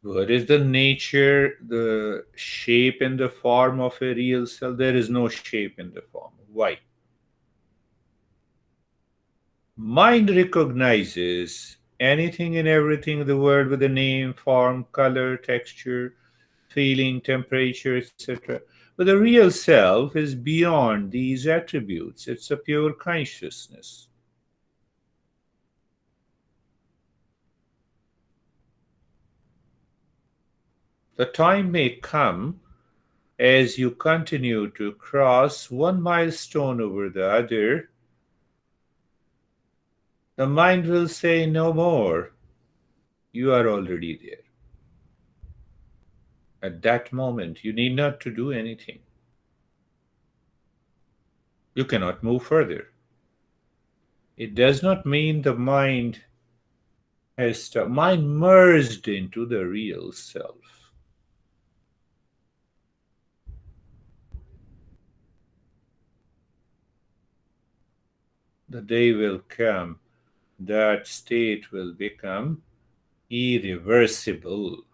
What is the nature, the shape, and the form of a real self? There is no shape in the form. Why? Mind recognizes anything and everything in the world with a name, form, color, texture, feeling, temperature, etc. But the real self is beyond these attributes. It's a pure consciousness. The time may come as you continue to cross one milestone over the other, the mind will say no more. You are already there. At that moment, you need not to do anything. You cannot move further. It does not mean the mind has stopped. Mind merged into the real self. The day will come, that state will become irreversible.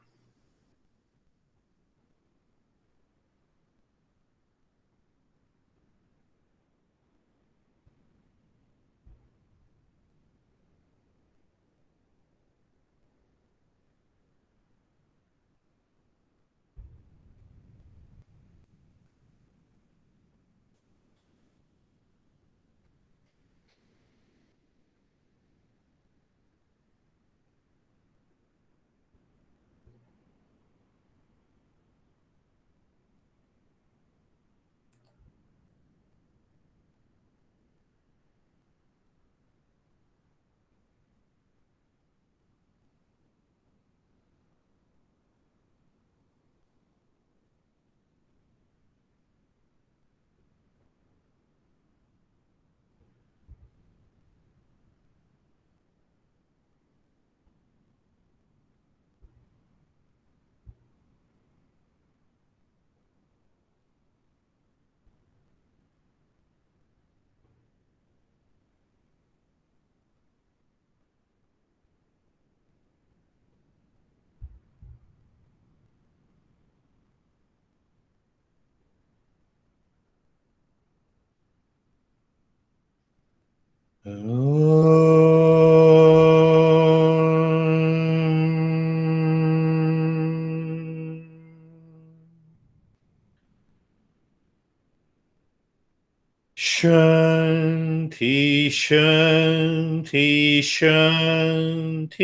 Shanti, Shanti, Shanti.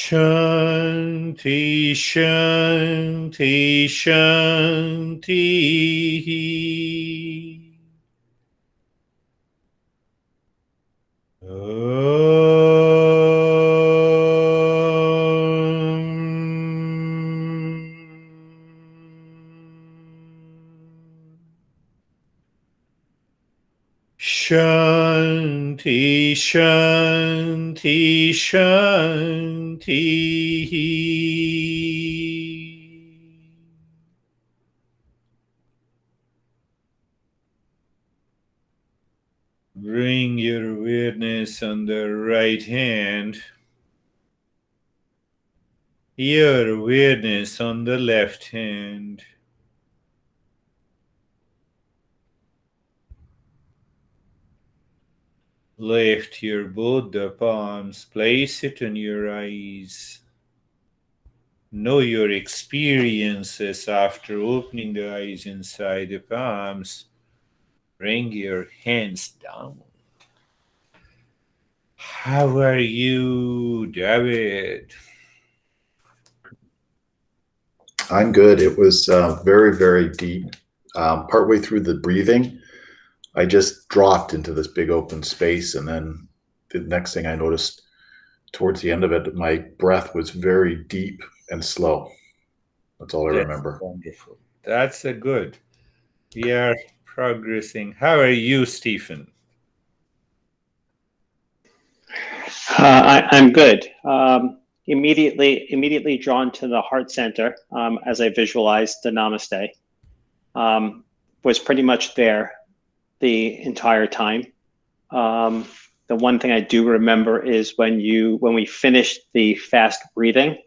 Shanti, Shanti, Shanti. Shanti, Shanti, Shanti. Bring your awareness on the right hand, your awareness on the left hand. Lift your both the palms, place it on your eyes. Know your experiences after opening the eyes inside the palms. Bring your hands down. How are you, David? I'm good. It was very, very deep. Partway through the breathing, I just dropped into this big open space. And then the next thing I noticed towards the end of it, my breath was very deep and slow. That's all I That's remember. wonderful. That's a good. We are progressing. How are you, Stephen? I'm good. Immediately drawn to the heart center as I visualized the Namaste. Was pretty much there the entire time. The one thing I do remember is when we finished the fast breathing,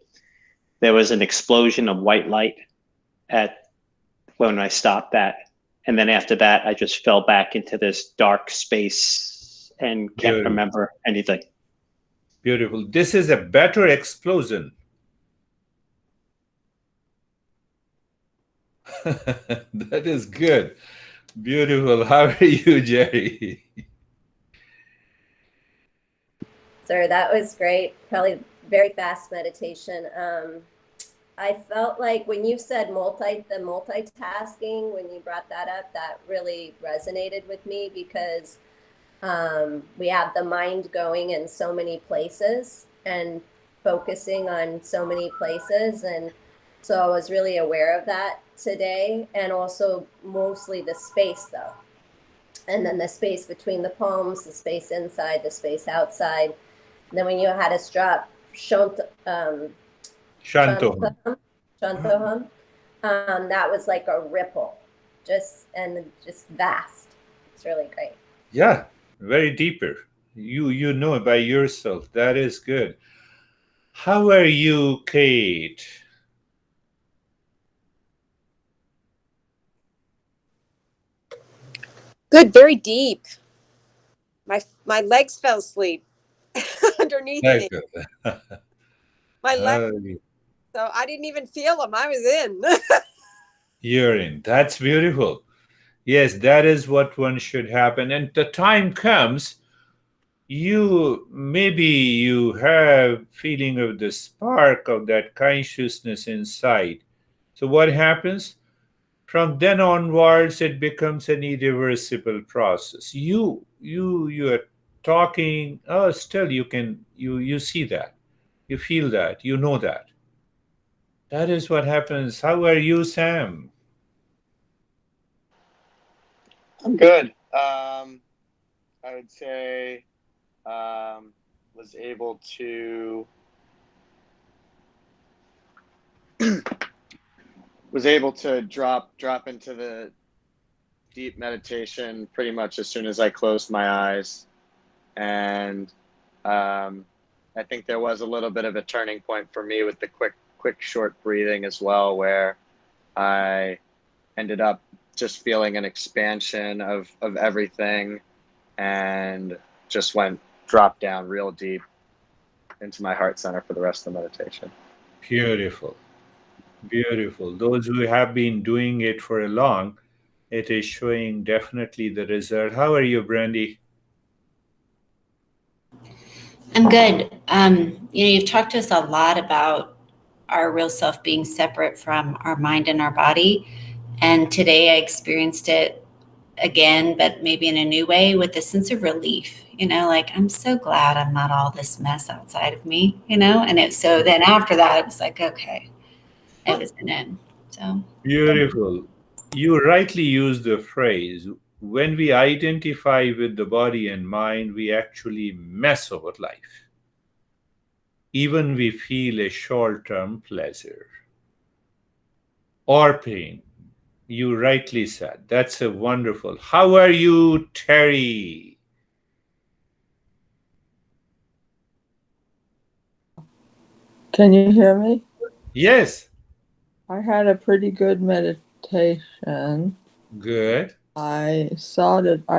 there was an explosion of white light at when I stopped that. And then after that, I just fell back into this dark space and can't Beautiful. remember anything. Beautiful. This is a better explosion. That is good. Beautiful. How are you, Jerry? Sir, that was great. Probably very fast meditation. I felt like when you said the multitasking, when you brought that up, that really resonated with me because we have the mind going in so many places and focusing on so many places. And so I was really aware of that today, and also mostly the space though. And then the space between the palms, the space inside, the space outside. And then when you had us drop Shantoham, that was like a ripple, just vast. It's really great. Yeah, very deeper. You know by yourself. That is good. How are you, Kate? Good, very deep. My legs fell asleep underneath me. My legs, so I didn't even feel them. I was in. You're in. That's beautiful. Yes, that is what one should happen. And the time comes, maybe you have feeling of the spark of that consciousness inside. So what happens? From then onwards, it becomes an irreversible process. You are talking. Oh, still you see that, you feel that, you know that. That is what happens. How are you, Sam? I'm good. I would say was able to drop into the deep meditation pretty much as soon as I closed my eyes, and I think there was a little bit of a turning point for me with the quick short breathing as well, where I ended up just feeling an expansion of everything, and just dropped down real deep into my heart center for the rest of the meditation. Beautiful. Beautiful. Those who have been doing it for a long, it is showing definitely the result. How are you, Brandy? I'm good. You've talked to us a lot about our real self being separate from our mind and our body. And today I experienced it again, but maybe in a new way, with a sense of relief, like I'm so glad I'm not all this mess outside of me, and so then after that, it was like, okay, it was an end. So Beautiful. You rightly use the phrase, when we identify with the body and mind, we actually mess over life. Even we feel a short-term pleasure or pain. You rightly said. That's a wonderful. How are you, Terry? Can you hear me? Yes. I had a pretty good meditation. Good. I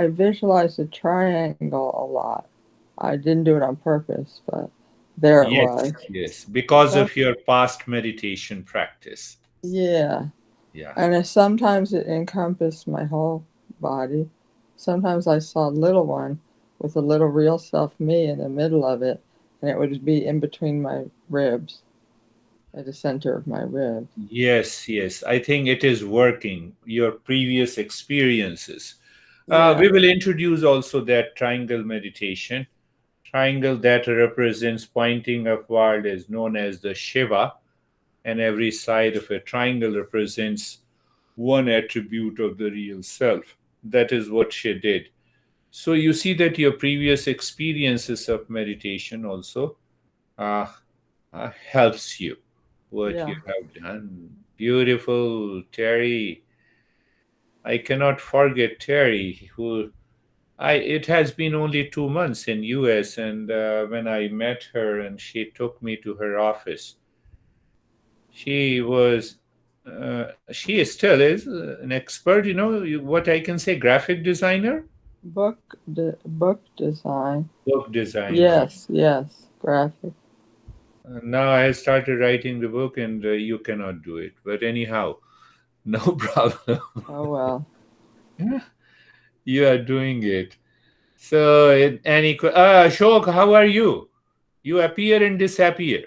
visualized a triangle a lot. I didn't do it on purpose, but there it was. Yes, because of your past meditation practice. Yeah. Yeah. And sometimes it encompassed my whole body. Sometimes I saw a little one with a little real self me in the middle of it, and it would be in between my ribs, at the center of my rib. Yes. I think it is working. Your previous experiences. Yeah. We will introduce also that triangle meditation. Triangle that represents pointing upward is known as the Shiva, and every side of a triangle represents one attribute of the real self. that is what she did. So you see that your previous experiences of meditation also helps you what you have done. Beautiful, Terry. I cannot forget Terry, who it has been only 2 months in US, and when I met her and she took me to her office, she was she still is an expert, what I can say, graphic designer, book design. book designer. Yes, graphic. Now I started writing the book, and you cannot do it. But anyhow, no problem. Oh well. You are doing it. So, Ashok, how are you? You appear and disappear.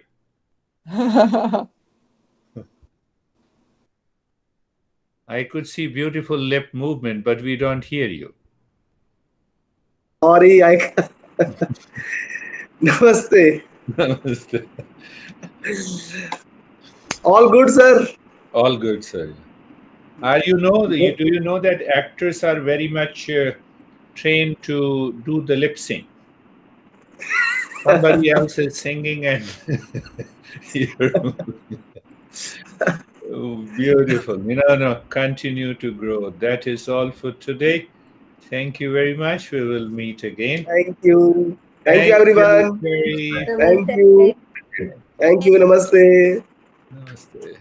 I could see beautiful lip movement, but we don't hear you. Sorry, Namaste. Namaste. All good, sir. All good, sir. Do you know that actors are very much trained to do the lip sync? Somebody else is singing and oh, beautiful. No, continue to grow. That is all for today. Thank you very much. We will meet again. Thank you. Thank you, everyone. Terry. Thank you. Thank you. Namaste. Namaste.